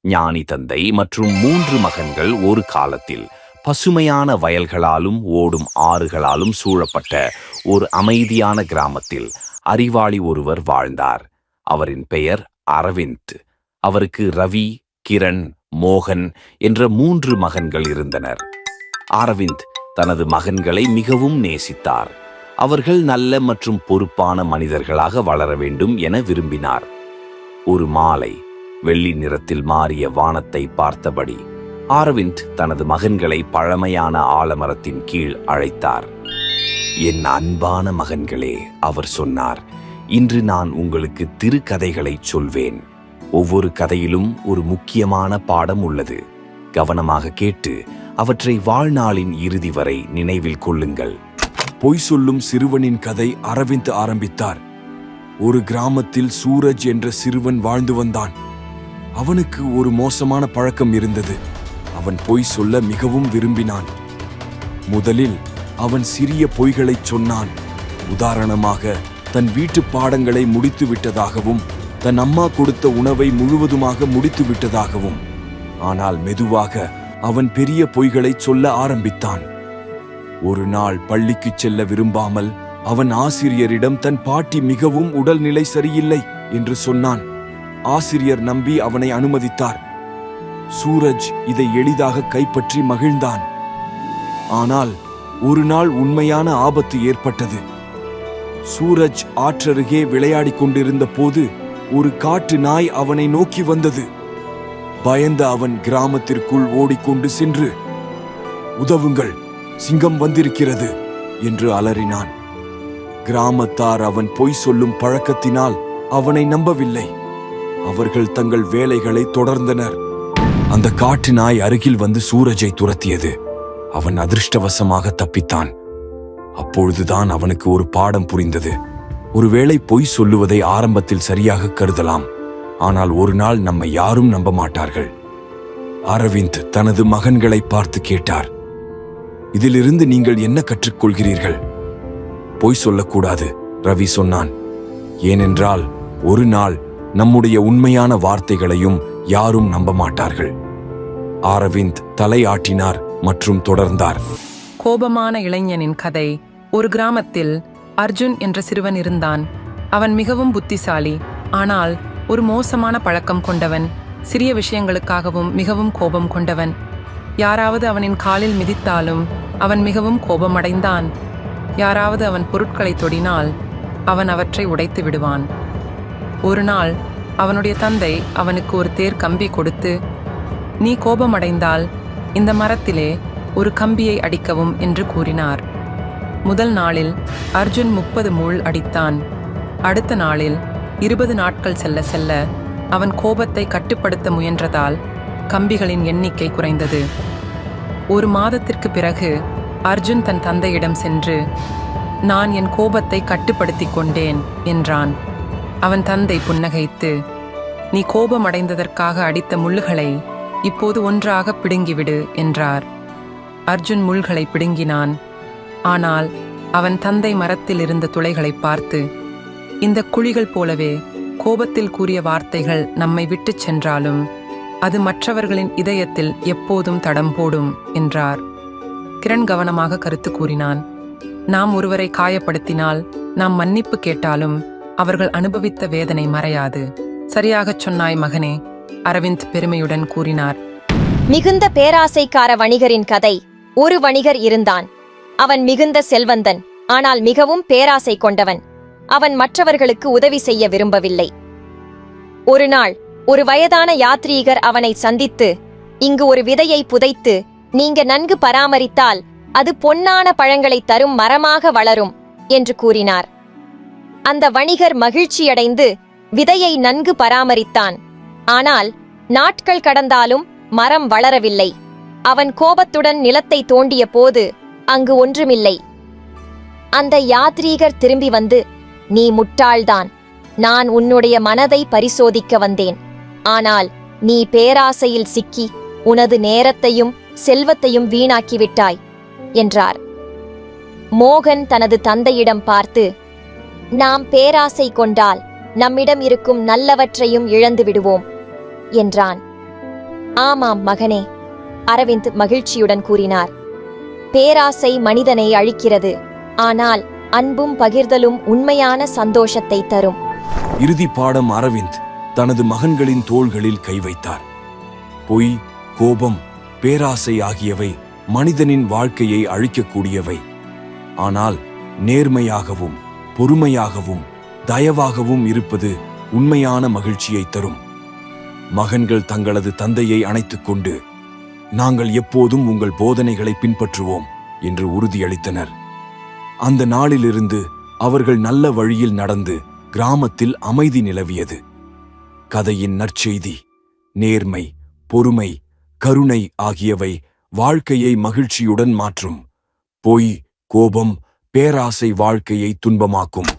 ஞானி தந்தை மற்றும் 3 மகன்கள் ஒரு காலத்தில் பசுமையான வயல்களாலும் ஓடும் ஆறுகளாலும் சூழப்பட்ட ஒரு அமைதியான கிராமத்தில் அறிவாளி ஒருவர் வாழ்ந்தார். அவரின் பெயர் அரவிந்த். அவருக்கு ரவி, கிரண், மோகன் என்ற 3 மகன்கள் இருந்தனர். அரவிந்த் தனது மகன்களை மிகவும் நேசித்தார். அவர்கள் நல்ல மற்றும் பொறுப்பான மனிதர்களாக வளர வேண்டும் என விரும்பினார். ஒரு மாலை வெள்ளி நிறத்தில் மாறிய வானத்தை பார்த்தபடி அரவிந்த் தனது மகன்களை பழமையான ஆலமரத்தின் கீழ் அழைத்தார். என் அன்பான மகன்களே, அவர் சொன்னார், இன்று நான் உங்களுக்கு திருக்கதைகளை சொல்வேன். ஒவ்வொரு கதையிலும் ஒரு முக்கியமான பாடம் உள்ளது. கவனமாக கேட்டு அவற்றை வாழ்நாளின் இறுதி வரை நினைவில் கொள்ளுங்கள். பொய் சொல்லும் சிறுவனின் கதை அரவிந்த் ஆரம்பித்தார். ஒரு கிராமத்தில் சூரஜ் என்ற சிறுவன் வாழ்ந்து வந்தான். அவனுக்கு ஒரு மோசமான பழக்கம் இருந்தது. அவன் பொய் சொல்ல மிகவும் விரும்பினான். முதலில் அவன் சிறிய பொய்களைச் சொன்னான். உதாரணமாக, தன் வீட்டு பாடங்களை முடித்து விட்டதாகவும் தன் அம்மா கொடுத்த உணவை முழுவதுமாக முடித்து விட்டதாகவும். ஆனால் மெதுவாக அவன் பெரிய பொய்களைச் சொல்ல ஆரம்பித்தான். ஒரு நாள் பள்ளிக்கு செல்ல விரும்பாமல் அவன் ஆசிரியரிடம் தன் பாட்டி மிகவும் உடல்நிலை சரியில்லை என்று சொன்னான். ஆசிரியர் நம்பி அவனை அனுமதித்தார். சூரஜ் இதை எளிதாக கைப்பற்றி மகிழ்ந்தான். ஆனால் ஒரு நாள் உண்மையான ஆபத்து ஏற்பட்டது. சூரஜ் ஆற்றருகே விளையாடிக் கொண்டிருந்த போது ஒரு காட்டு நாய் அவனை நோக்கி வந்தது. பயந்த அவன் கிராமத்திற்குள் ஓடிக்கொண்டு சென்று, உதவுங்கள், சிங்கம் வந்திருக்கிறது என்று அலறினான். கிராமத்தார் அவன் பொய் சொல்லும் பழக்கத்தினால் அவனை நம்பவில்லை. அவர்கள் தங்கள் வேலைகளை தொடர்ந்தனர். அந்த காட்டு நாய் அருகில் வந்து சூரஜை துரத்தியது. அவன் அதிர்ஷ்டவசமாக தப்பித்தான். அப்பொழுதுதான் அவனுக்கு ஒரு பாடம் புரிந்தது. ஒருவேளை பொய் சொல்லுவதை ஆரம்பத்தில் சரியாக கருதலாம், ஆனால் ஒரு நாள் நம்மை யாரும் நம்ப மாட்டார்கள். அரவிந்த் தனது மகன்களை பார்த்து கேட்டார், இதிலிருந்து நீங்கள் என்ன கற்றுக்கொள்கிறீர்கள்? பொய் சொல்லக்கூடாது, ரவி சொன்னான். ஏனென்றால் ஒரு நாள் நம்முடைய உண்மையான வார்த்தைகளையும் யாரும் நம்ப மாட்டார்கள். அரவிந்த் தலையாட்டினார் மற்றும் தொடர்ந்தார். கோபமான இளைஞனின் கதை. ஒரு கிராமத்தில் அர்ஜுன் என்ற சிறுவன் இருந்தான். அவன் மிகவும் புத்திசாலி, ஆனால் ஒரு மோசமான பழக்கம் கொண்டவன். சிறிய விஷயங்களுக்காகவும் மிகவும் கோபம் கொண்டவன். யாராவது அவனின் காலில் மிதித்தாலும் அவன் மிகவும் கோபமடைந்தான். யாராவது அவன் பொருட்களை தொடினால் அவன் அவற்றை உடைத்து விடுவான். ஒரு நாள் அவனுடைய தந்தை அவனுக்கு ஒரு தேர் கம்பி கொடுத்து, நீ கோபமடைந்தால் இந்த மரத்திலே ஒரு கம்பியை அடிக்கவும் என்று கூறினார். முதல் நாளில் அர்ஜுன் 30 முள் அடித்தான். அடுத்த நாளில் 20 நாட்கள் செல்ல செல்ல அவன் கோபத்தை கட்டுப்படுத்த முயன்றதால் கம்பிகளின் எண்ணிக்கை குறைந்தது. ஒரு மாதத்திற்கு பிறகு அர்ஜுன் தன் தந்தையிடம் சென்று, நான் என் கோபத்தை கட்டுப்படுத்திக் கொண்டேன் என்றான். அவன் தந்தை புன்னகைத்து, நீ கோபமடைந்ததற்காக அடித்த முள்ளுகளை இப்போது ஒன்றாக பிடுங்கிவிடு என்றார். அர்ஜுன் முள்களை பிடுங்கினான். ஆனால் அவன் தந்தை மரத்தில் இருந்த துளைகளை பார்த்து, இந்த குழிகள் போலவே கோபத்தில் கூறிய வார்த்தைகள் நம்மை விட்டுச் சென்றாலும் அது மற்றவர்களின் இதயத்தில் எப்போதும் தடம் போடும் என்றார். கிரண் கவனமாக கருத்து கூறினான். நாம் ஒருவரை காயப்படுத்தினால் நாம் மன்னிப்பு கேட்டாலும் அவர்கள் அனுபவித்த வேதனை மறையாது. சரியாகச் சொன்னாய் மகனே, அரவிந்த் பெருமையுடன் கூறினார். மிகுந்த பேராசைக்கார வணிகரின் கதை. ஒரு வணிகர் இருந்தான். அவன் மிகுந்த செல்வந்தன், ஆனால் மிகவும் பேராசை கொண்டவன். அவன் மற்றவர்களுக்கு உதவி செய்ய விரும்பவில்லை. ஒரு நாள் ஒரு வயதான யாத்ரீகர் அவனை சந்தித்து, இங்கு ஒரு விதையை புதைத்து நீங்க நன்கு பராமரித்தால் அது பொன்னான பழங்களை தரும் மரமாக வளரும் என்று கூறினார். அந்த வணிகர் மகிழ்ச்சியடைந்து விதையை நன்கு பராமரித்தான். ஆனால் நாட்கள் கடந்தாலும் மரம் வளரவில்லை. அவன் கோபத்துடன் நிலத்தை தோண்டிய போது அங்கு ஒன்றுமில்லை. அந்த யாத்ரீகர் திரும்பி வந்து, நீ முட்டாள்தான், நான் உன்னுடைய மனதை பரிசோதிக்க வந்தேன். ஆனால் நீ பேராசையில் சிக்கி உனது நேரத்தையும் செல்வத்தையும் வீணாக்கிவிட்டாய் என்றார். மோகன் தனது தந்தையிடம் பார்த்து, நாம் பேராசை கொண்டால் நம்மிடம் இருக்கும் நல்லவற்றையும் இழந்து விடுவோம் என்றான். ஆமாம் மகனே, அரவிந்த் மகிழ்ச்சியுடன் கூறினார். பேராசை மனிதனை அழிக்கிறது, ஆனால் அன்பும் பகிர்தலும் உண்மையான சந்தோஷத்தை தரும். இறுதி பாடம் அரவிந்த் தனது மகன்களின் தோள்களில் கை வைத்தார். பொய், கோபம், பேராசை ஆகியவை மனிதனின் வாழ்க்கையை அழிக்கக்கூடியவை. ஆனால் நேர்மையாகவும் பொறுமையாகவும் தயவாகவும் இருப்பது உண்மையான மகிழ்ச்சியை தரும். மகன்கள் தங்களது தந்தையை அணைத்துக் கொண்டு, நாங்கள் எப்போதும் உங்கள் போதனைகளை பின்பற்றுவோம் என்று உறுதியளித்தனர். அந்த நாளிலிருந்து அவர்கள் நல்ல வழியில் நடந்து கிராமத்தில் அமைதி நிலவியது. கதையின் நற்செய்தி: நேர்மை, பொறுமை, கருணை ஆகியவை வாழ்க்கையை மகிழ்ச்சியுடன் மாற்றும். பொய், கோபம், பேராசை வாழ்க்கையை துன்பமாக்கும்.